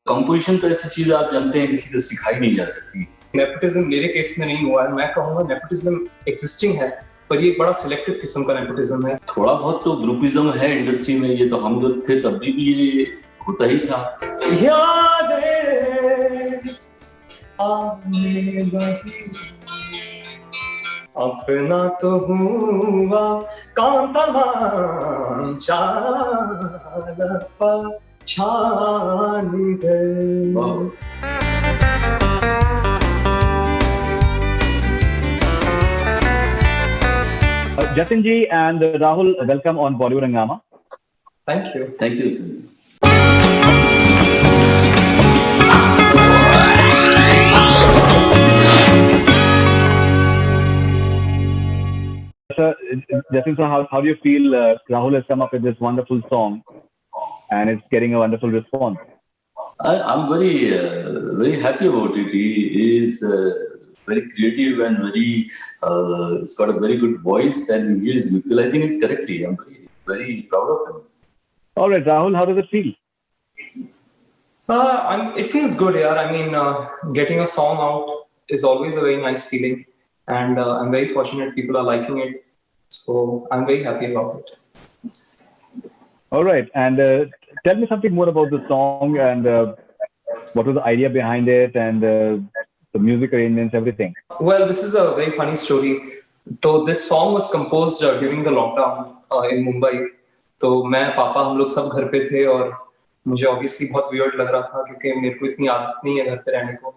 Composition तो ऐसी चीज आप जानते हैं किसी को सिखाई नहीं जा सकती। नेपोटिज्म मेरे केस में नहीं हुआ है, मैं कहूँगा नेपोटिज्म एक्सिस्टिंग है, पर ये एक बड़ा सिलेक्टिव किस्म का नेपोटिज्म है। थोड़ा बहुत तो ग्रुपिज्म है इंडस्ट्री में, ये तो हम लोग थे तब भी ये होता ही था। यादें आने लगी, अपना तो हुआ कांतमान चालपा छान गए। Jatin ji and Rahul, welcome on Bollywood Hungama. Thank you. Thank you. Sir, Jatin sir, how do you feel Rahul has come up with this wonderful song and it's getting a wonderful response? I'm very happy about it. He is very creative and he's got a very good voice and he is utilizing it correctly. I'm very proud of him. All right, Rahul, how does it feel? It feels good, yeah. I mean, getting a song out is always a very nice feeling, and I'm very fortunate people are liking it. So I'm very happy about it. All right, and tell me something more about the song and what was the idea behind it and the music arrangements, everything. Well, this is a very funny story. So this song was composed during the lockdown in Mumbai. तो मैं पापा हम लोग सब घर पे थे और मुझे ऑब्वियसली बहुत वियर्ड लग रहा था क्योंकि मेरे को इतनी आदत नहीं है घर पे रहने को।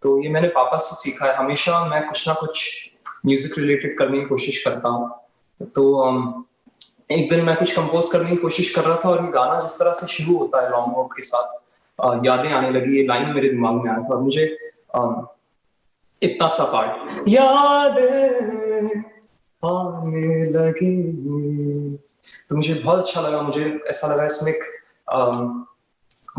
तो ये मैंने पापा से सीखा है, हमेशा मैं कुछ ना कुछ म्यूजिक रिलेटेड करने की कोशिश करता हूँ। तो एक दिन मैं कुछ कंपोज करने की कोशिश कर रहा था और ये गाना जिस तरह से शुरू होता है लॉन्ग नोट के साथ, यादें आने लगी, ये लाइन मेरे दिमाग में आया था और मुझे इतना सा पार्ट, यादें आने लगी, तो मुझे बहुत अच्छा लगा। मुझे ऐसा लगा इसमें एक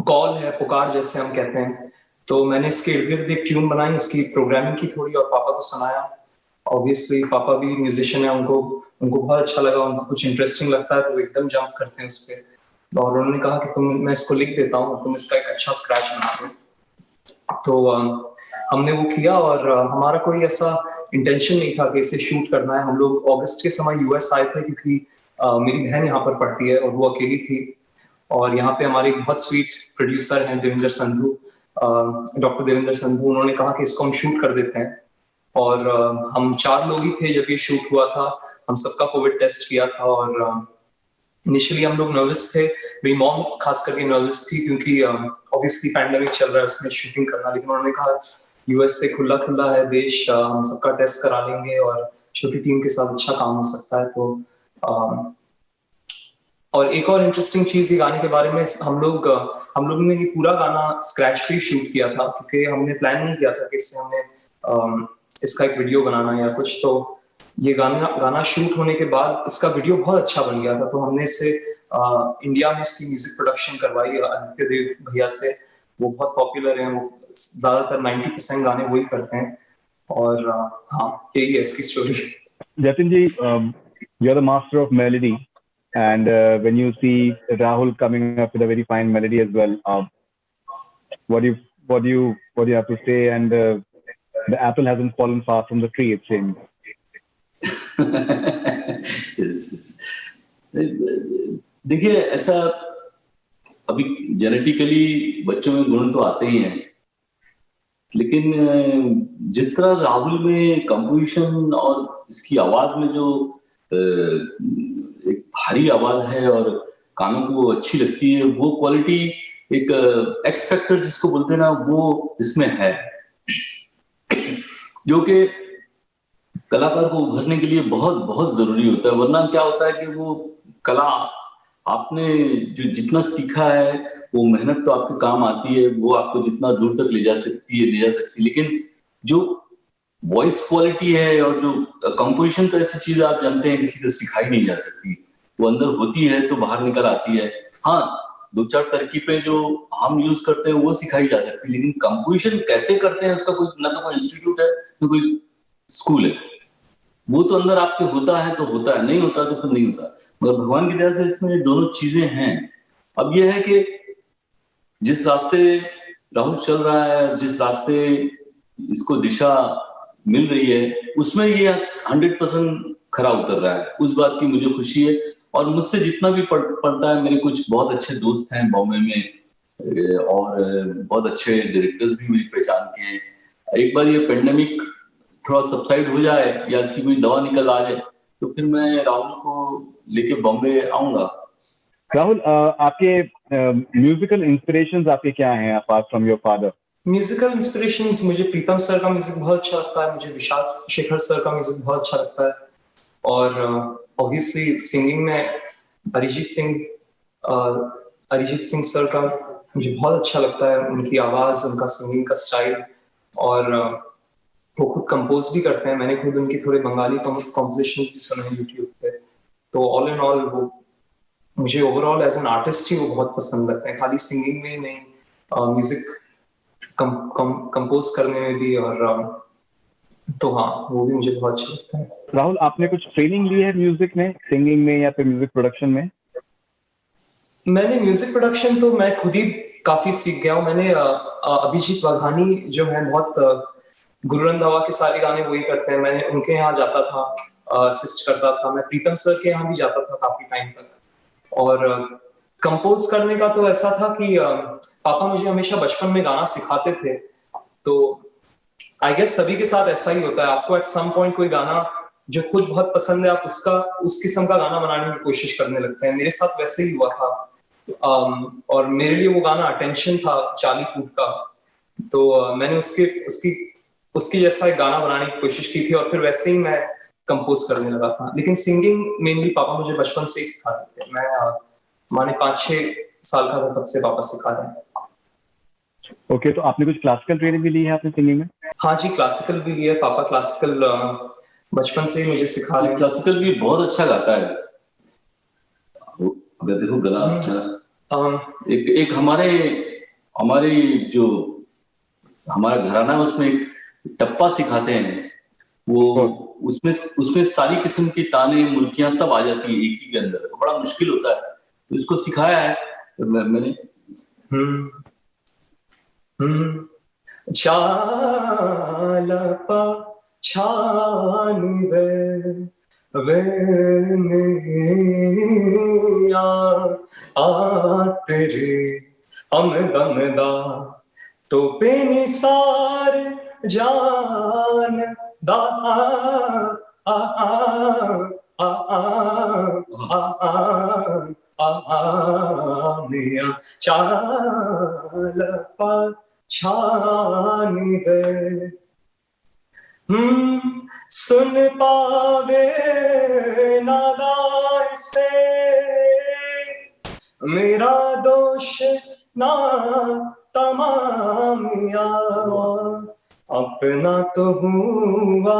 कॉल है, पुकार जैसे हम कहते हैं। तो मैंने इसके इर्द गिर्द एक ट्यून बनाई, उसकी प्रोग्रामिंग की थोड़ी और पापा को सुनाया। ऑब्वियसली पापा भी म्यूजिशियन है, उनको बहुत अच्छा लगा, उनको कुछ इंटरेस्टिंग लगता है तो वो एकदम जंप करते हैं उस पर। और उन्होंने कहा कि मैं इसको लिख देता हूँ, तुम इसका एक अच्छा स्क्रैच बना दो। तो हमने वो किया और हमारा कोई ऐसा इंटेंशन नहीं था कि इसे शूट करना है। हम लोग अगस्त के समय यूएस आए थे क्योंकि मेरी बहन यहाँ पर पढ़ती है और वो अकेली थी। और यहाँ पे हमारे एक बहुत स्वीट प्रोड्यूसर हैं देवेंद्र संधू, डॉक्टर देवेंद्र संधू, उन्होंने कहा कि इसको हम शूट कर देते हैं। और हम 4 लोग ही थे जब ये शूट हुआ था, हम सबका कोविड टेस्ट किया था। और इनिशियली हम लोग नर्वस थे, मेरी मॉम खास करके नर्वस थी क्योंकि ऑब्वियसली पैंडेमिक चल रहा है, उसमें शूटिंग करना। लेकिन उन्होंने कहा यूएस से खुला है देश, हम सबका टेस्ट करा लेंगे और छोटी टीम के साथ अच्छा काम हो सकता है। तो और एक और इंटरेस्टिंग चीज ये गाने के बारे में, हम लोग ने ये पूरा गाना स्क्रैच पे शूट किया था क्योंकि हमने प्लान नहीं किया था कि इससे हमने इसका एक वीडियो बनाना या कुछ। तो ये गाना शूट होने के बाद इसका वीडियो बहुत अच्छा बन गया था। तो हमने इससे इंडिया में इसकी म्यूजिक प्रोडक्शन करवाई आदित्य देव भैया से, वो बहुत पॉपुलर हैं, वो ज्यादातर 90% गाने वही करते हैं। और हाँ, यही है इसकी story. Jatin ji, you are the master of melody, and when you see Rahul coming up with a very fine melody as well, what do you have to say? And the apple hasn't fallen far from the tree, it seems. देखिए, ऐसा अभी genetically बच्चों में गुण तो आते ही हैं, लेकिन जिस तरह राहुल में कंपोजिशन और इसकी आवाज में जो एक भारी आवाज है और कानों को अच्छी लगती है, वो क्वालिटी, एक एक्स फैक्टर जिसको बोलते हैं ना, वो इसमें है, जो कि कलाकार को उभरने के लिए बहुत बहुत जरूरी होता है। वरना क्या होता है कि वो कला आपने जो जितना सीखा है वो मेहनत तो आपके काम आती है, वो आपको जितना दूर तक ले जा सकती है, लेकिन जो वॉइस क्वालिटी है और जो कंपोजिशन तो ऐसी चीज आप जानते हैं किसी को सिखाई नहीं जा सकती, वो अंदर होती है तो बाहर निकल आती है। हाँ, 2-4 तरकीबें जो हम यूज करते हैं वो सिखाई जा सकती है, लेकिन कंपोजिशन कैसे करते हैं उसका कोई ना तो कोई इंस्टीट्यूट है ना कोई स्कूल है। वो तो अंदर आपके होता है तो होता है, नहीं होता तो फिर नहीं होता। मगर भगवान की दया से इसमें दोनों चीजें हैं। अब ये है कि जिस रास्ते राहुल चल रहा है, जिस रास्ते इसको दिशा मिल रही है, उसमें ये 100% खरा उतर रहा है। उस बात की मुझे खुशी है। और मुझसे जितना भी पढ़ता है, मेरे कुछ बहुत अच्छे दोस्त हैं बॉम्बे में, और बहुत अच्छे डायरेक्टर्स भी मेरी पहचान के हैं। एक बार ये पेंडेमिक थोड़ा सबसाइड हो जाए या इसकी कोई दवा निकल आ जाए, तो फिर मैं राहुल को लेके बॉम्बे आऊंगा। राहुल, आपके म्यूजिकल इंस्पिरेशंस आपके क्या हैं apart from your father? Musical inspirations, मुझे प्रीतम सर का म्यूजिक बहुत अच्छा लगता है, मुझे विशाल शेखर सर का म्यूजिक बहुत अच्छा लगता है, और ऑब्वियसली सिंगिंग में अरिजीत सिंह सर का मुझे बहुत अच्छा लगता है, उनकी आवाज, उनका सिंगिंग का स्टाइल, और वो खुद कंपोज भी करते हैं। मैंने खुद उनकी थोड़े बंगाली कॉम्पोजिशंस भी सुने हैं यूट्यूब पे। तो ऑल इन ऑल वो मुझे ओवरऑल एज एन आर्टिस्ट ही वो बहुत पसंद लगते हैं, खाली सिंगिंग में ही नहीं, म्यूजिक कंपोज करने में भी। और तो हाँ, वो भी मुझे बहुत अच्छा लगता है। राहुल, आपने कुछ ट्रेनिंग ली है म्यूजिक में, सिंगिंग में या फिर म्यूजिक प्रोडक्शन में? मैंने म्यूजिक प्रोडक्शन तो मैं खुद ही काफी सीख गया हूँ। मैंने अभिजीत वाघानी जो है, बहुत गुरु रंधावा के सारे गाने वही करते हैं, मैं उनके यहाँ जाता था, असिस्ट करता था। मैं प्रीतम सर के यहाँ भी जाता था काफी टाइम तक। और कंपोज करने का तो ऐसा था कि पापा मुझे हमेशा बचपन में गाना सिखाते थे। तो आई गेस सभी के साथ ऐसा ही होता है, आपको एट सम पॉइंट कोई गाना जो खुद बहुत पसंद है, आप उस किस्म का गाना बनाने की कोशिश करने लगते हैं। मेरे साथ वैसे ही हुआ था। और मेरे लिए वो गाना अटेंशन था, चार्ली पुथ का। तो मैंने उसकी जैसा एक गाना बनाने की कोशिश की थी, और फिर वैसे ही मैं कंपोज करने लगा था। लेकिन सिंगिंग मेनली पापा मुझे बचपन से ही सिखाते थे। मैं माने 5-6 साल का था तब से पापा सिखा रहे हैं। ओके, तो आपने कुछ क्लासिकल ट्रेनिंग भी ली है आपने सिंगिंग में? हाँ जी, क्लासिकल भी लिया है। पापा क्लासिकल बचपन से ही मुझे सिखा रहे हैं। क्लासिकल भी बहुत अच्छा गाता है। अगर देखो गला, एक हमारे जो हमारा घराना है, उसमें एक टप्पा सिखाते हैं। वो उसमें सारी किस्म की ताने, मुल्कियां सब आ जाती है एक ही के अंदर। तो बड़ा मुश्किल होता है, तो इसको सिखाया है मैंने। चालपा छानिवे तेरे हमदमदा तो बेनिसार जान दा मिया चालपा छानिवे सुन पावे नादार से मेरा दोष ना तमामिया अपना तो हुआ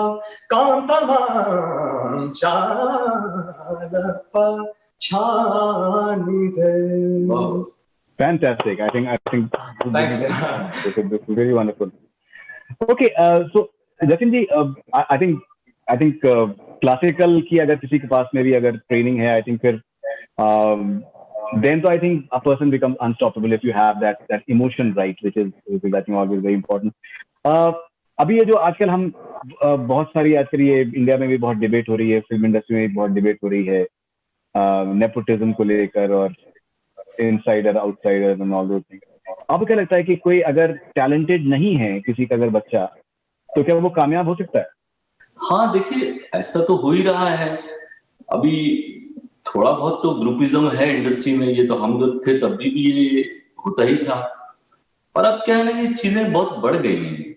काम तमाम चालपा छानिवे। Fantastic. I think Thanks. this is very wonderful. Okay, so Jatin ji, I think classical की अगर किसी के पास में भी अगर ट्रेनिंग है, I think फिर then so I think a person becomes unstoppable if you have that emotion right, which is I think always very important. अभी ये जो आजकल हम बहुत सारी आजकल ये इंडिया में भी बहुत डिबेट हो रही है, फिल्म इंडस्ट्री में भी बहुत डिबेट हो रही है नेपोटिज्म को लेकर और insider outsider and all those things. आपको क्या लगता है कि कोई अगर टैलेंटेड नहीं है किसी का अगर बच्चा, तो क्या वो कामयाब हो सकता है? हाँ, देखिए ऐसा तो हो ही रहा है। अभी थोड़ा बहुत तो ग्रुपिज्म है इंडस्ट्री में, ये तो हम लोग थे तब भी ये होता ही था। पर अब क्या है ना, ये चीजें बहुत बढ़ गई हैं।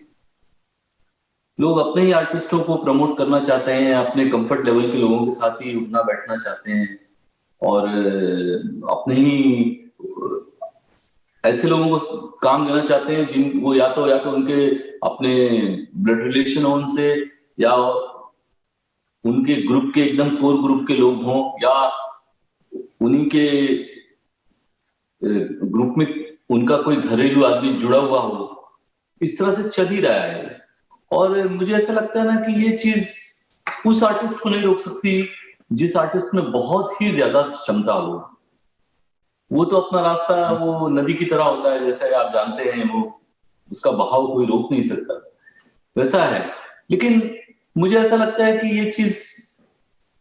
लोग अपने ही आर्टिस्टों को प्रमोट करना चाहते हैं, अपने कंफर्ट लेवल के लोगों के साथ ही उठना बैठना चाहते हैं, और अपने ही ऐसे लोगों को काम देना चाहते हैं जिन वो या तो उनके अपने ब्लड रिलेशन हो उनसे, या उनके ग्रुप के एकदम कोर ग्रुप के लोग हों, या उन्हीं के ग्रुप में उनका कोई घरेलू आदमी जुड़ा हुआ हो। इस तरह से चल ही रहा है। और मुझे ऐसा लगता है ना कि ये चीज उस आर्टिस्ट को नहीं रोक सकती जिस आर्टिस्ट में बहुत ही ज्यादा क्षमता हो। वो तो अपना रास्ता वो नदी की तरह होता है, जैसे आप जानते हैं, वो उसका बहाव कोई रोक नहीं सकता, वैसा है। लेकिन मुझे ऐसा लगता है कि ये चीज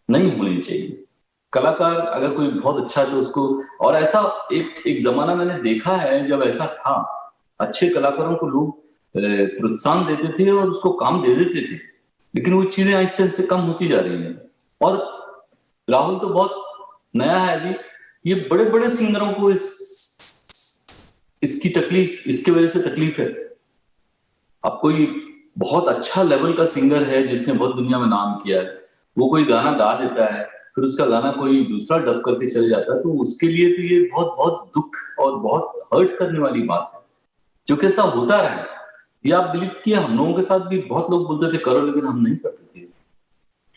नहीं होनी चाहिए। कलाकार अगर कोई बहुत अच्छा है तो उसको, और ऐसा एक जमाना मैंने देखा है जब ऐसा था, अच्छे कलाकारों को लोग प्रोत्साहन देते थे और उसको काम दे देते थे। लेकिन वो चीजें आहिस्ते आहिस्ते कम होती जा रही हैं। और राहुल तो बहुत नया है अभी, ये बड़े बड़े सिंगरों को इसकी तकलीफ, इसकी वजह से तकलीफ है। अब कोई बहुत अच्छा लेवल का सिंगर है जिसने बहुत दुनिया में नाम किया है, वो कोई गाना गा देता है, फिर उसका गाना कोई दूसरा डब करके चले जाता है, तो उसके लिए तो ये बहुत बहुत दुख और बहुत हर्ट करने वाली बात है, जो कि ऐसा होता रहा है। ये आप बिलीव किए, हम लोगों के साथ भी बहुत लोग बोलते थे करो, लेकिन हम नहीं करते थे।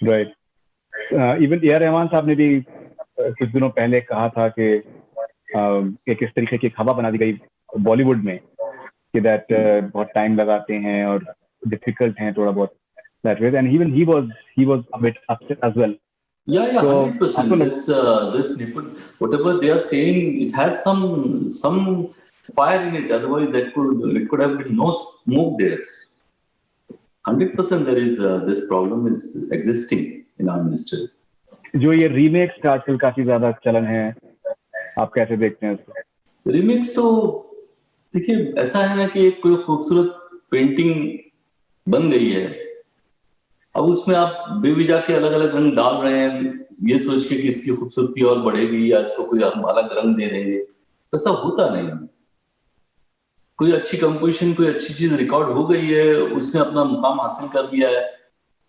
Right. Even A R Rahman साहब ने भी कुछ दिनों पहले कहा था कि एक इस तरीके की हवा बना दी गई बॉलीवुड में कि दैट बहुत टाइम लगाते हैं और डिफिकल्ट हैं थोड़ा बहुत, that way, and even he was a bit upset as well. Yeah, 100%. This whatever they are saying, it has some fire in it. Otherwise, it could have been no smoke there. 100% there is this problem is existing in our industry. जो ये remakes का आजकल काफी ज्यादा चलन है, आप कैसे देखते हैं उसको? रीमेक्स तो देखिए ऐसा है ना कि कोई खूबसूरत पेंटिंग बन गई है, अब उसमें आप बेवजह के अलग अलग रंग डाल रहे हैं, ये सोच के कि इसकी खूबसूरती और बढ़ेगी या इसको कोई हम अलग रंग दे देंगे, ऐसा होता नहीं। कोई अच्छी कंपोजिशन, कोई अच्छी चीज रिकॉर्ड हो गई है, उसने अपना मुकाम हासिल कर लिया है,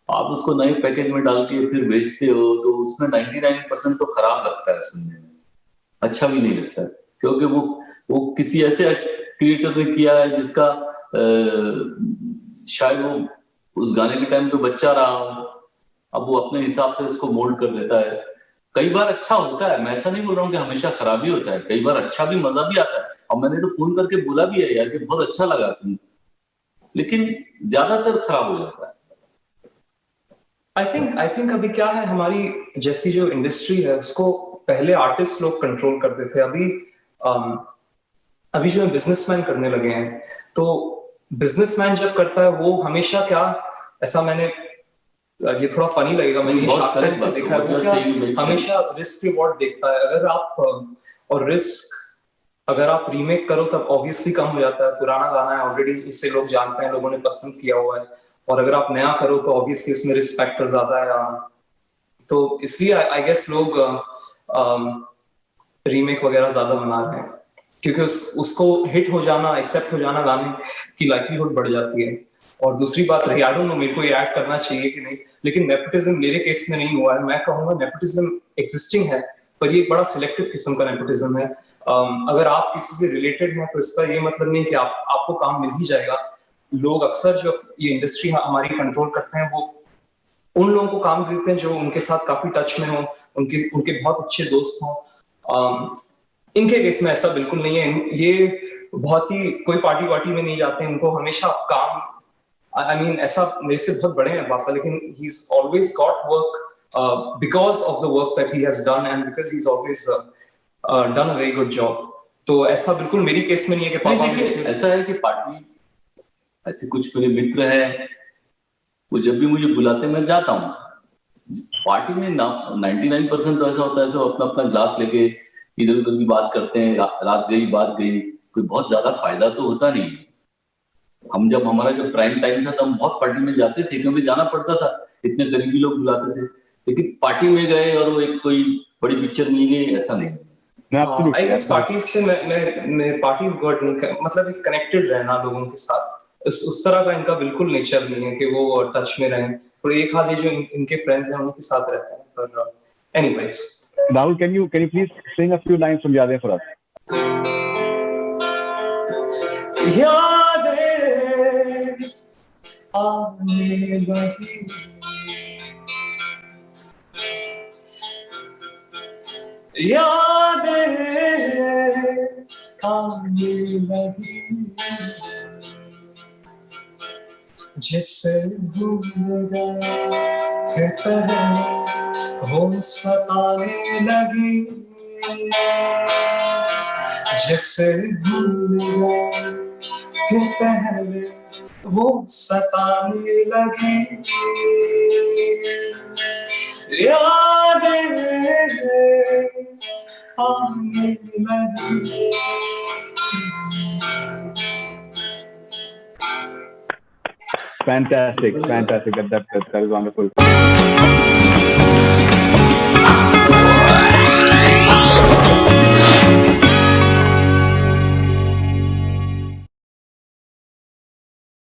आप उसको नए पैकेज में डाल के फिर बेचते हो, तो उसमें 99% तो खराब लगता है सुनने में, अच्छा भी नहीं लगता, क्योंकि वो किसी ऐसे क्रिएटर ने किया है जिसका शायद वो उस गाने के टाइम पे बच्चा रहा हो, अब वो अपने हिसाब से उसको मोल्ड कर देता है। कई बार अच्छा होता है, मैं ऐसा नहीं बोल रहा हूँ कि हमेशा खराबी होता है, कई बार अच्छा भी, मजा भी आता है, और मैंने तो फोन करके बोला भी है यार कि बहुत अच्छा लगा तुम, लेकिन ज्यादातर खराब हो जाता है। आई थिंक अभी क्या है, हमारी जैसी जो इंडस्ट्री है उसको पहले आर्टिस्ट लोग कंट्रोल करते थे, अभी जो बिजनेसमैन करने लगे हैं। तो बिजनेसमैन जब करता है वो हमेशा क्या, ऐसा मैंने, ये थोड़ा फनी लगेगा, मैंने शार्क टैंक में देखा है, वो क्या हमेशा रिस्क रिवॉर्ड देखता है। अगर आप और रिस्क अगर आप रीमेक करो तब ऑब्वियसली कम हो जाता है, पुराना गाना है ऑलरेडी, इससे लोग जानते हैं, लोगों ने पसंद किया हुआ है, और अगर आप नया करो तो ऑब्वियसली इसमें रिस्क फैक्टर ज्यादा है। तो इसलिए आई गेस लोग रीमेक वगैरह ज्यादा बना रहे हैं, क्योंकि उसको हिट हो जाना, एक्सेप्ट हो जाना गाने की लाइक्लीहुड बढ़ जाती है। और दूसरी बात रही, आई डोंट नो मेरे को ये ऐड करना चाहिए कि नहीं, लेकिन नेपोटिज्म मेरे केस में नहीं हुआ है। मैं कहूंगा नेपोटिज्म एग्जिस्टिंग है, पर ये एक बड़ा सिलेक्टिव किस्म का नेपोटिज्म है। अगर आप किसी से रिलेटेड हैं तो इसका ये मतलब नहीं कि आपको काम मिल ही जाएगा। लोग अक्सर जो ये इंडस्ट्री हमारी कंट्रोल करते हैं, वो उन लोगों को काम देते हैं जो उनके साथ काफी टच में हो, उनके बहुत अच्छे दोस्त हों। इनके केस में ऐसा बिल्कुल नहीं है, ये बहुत ही कोई पार्टी वार्टी में नहीं जाते, इनको हमेशा काम, आई मीन ऐसा मेरे से बहुत बड़े हैं पापा, लेकिन he is always got work because of the work that he has done and because he is always done a very good job. तो ऐसा बिल्कुल मेरी केस में नहीं है कि पापा, ऐसा है कि पार्टी, ऐसे कुछ मेरे मित्र हैं, वो जब भी मुझे बुलाते हैं मैं जाता हूँ पार्टी में। 99% तो ऐसा होता है सब अपना अपना ग्लास लेके इधर उधर की बात करते हैं, रात गई बात गई, कोई बहुत ज्यादा फायदा तो होता नहीं। जब हमारा जब प्राइम टाइम था तब हम बहुत पार्टी में जाते थे, क्योंकि जाना पड़ता था, इतने करीबी लोग बुलाते थे। लेकिन पार्टी में गए और वो एक कोई बड़ी पिक्चर मिल गई, ऐसा नहीं। आई गेस पार्टी से मैं पार्टी वर्ड नहीं, मतलब एक कनेक्टेड रहना लोगों के साथ, उस तरह का इनका बिल्कुल नेचर नहीं है कि वो टच में रहें, और एक आधे जो इनके फ्रेंड्स हैं उनके साथ रहते हैं। पर anyways, Rahul, can you please sing a few lines from Yadein for us? यादें आने लगी, यादें आने लगी, जिसे भूल गए थे पहले वो सताने लगी। जिसे भूल गए थे पहले वो सताने लगी यादें आने लगी। Fantastic. That is wonderful.